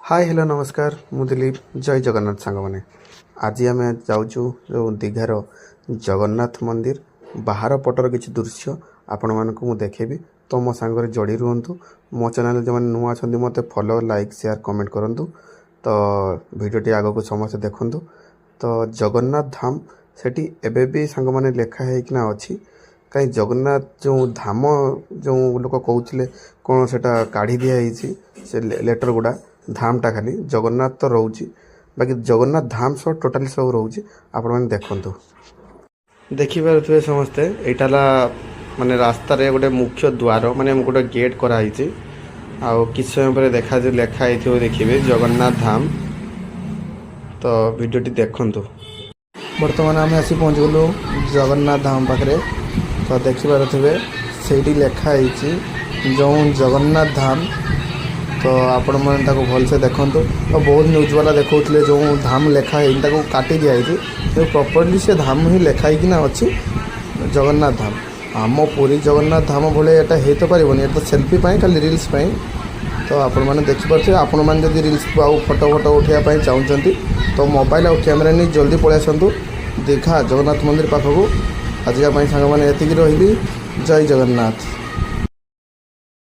Hi hello नमस्कार मु दिलीप जय जगन्नाथ सांग मैंने आज आम जाऊँ जो दीघार जगन्नाथ मंदिर बाहर पटर किसी दृश्य आपण मानक मु देखेबी। तो मो सांग जोड़ी रुहतु। मो चैनल जो मैंने नुआ अच्छा मत फॉलो लाइक शेयर कमेंट करूँ। तो भिडियोटी आग को समस्त देखु। तो जगन्नाथ धाम सेठी एबे भी सांग मैंने लेखाहीकिना अच्छी कहीं जगन्नाथ जो धाम जो लोक कहते कौन से काढ़ी दिखाई से लेटर गुड़ा धामटा खाली जगन्नाथ तो रोचे बाकी जगन्नाथ धाम सब टोटाली सब रोचे आपण मैंने देखु। देखिपे समस्ते यहाँ माने रास्तार गोटे मुख्य द्वार माने गोटे गेट कराई किस समय पर देखा लेखाई देखिए जगन्नाथ धाम। तो भिडियोटी देखु। बर्तमान आम आसी पहुँच गलु जगन्नाथ धाम पाखे। तो देखिपे से लिखाई जो जगन्नाथ धाम। तो आपण मैंने भलसे देखु। तो बहुत न्यूज वाला देखते जो धाम लिखाई काटी दिखाई तो प्रॉपर्ली से धाम ही लिखाई अच्छी जगन्नाथ धाम। आम पूरी जगन्नाथ धाम भाई यहाँ हो तो पारे तो सेल्फी खाली रिल्स। तो आपण मैंने देखिपे आपण मैंने जब रिल्स फोटो फोटो उठाइवाई चाहते तो मोबाइल और कैमेरा नहीं जल्दी पलि आसतु दीघा जगन्नाथ मंदिर पाखक। आजिका सांग मैंने ये रही। जय जगन्नाथ।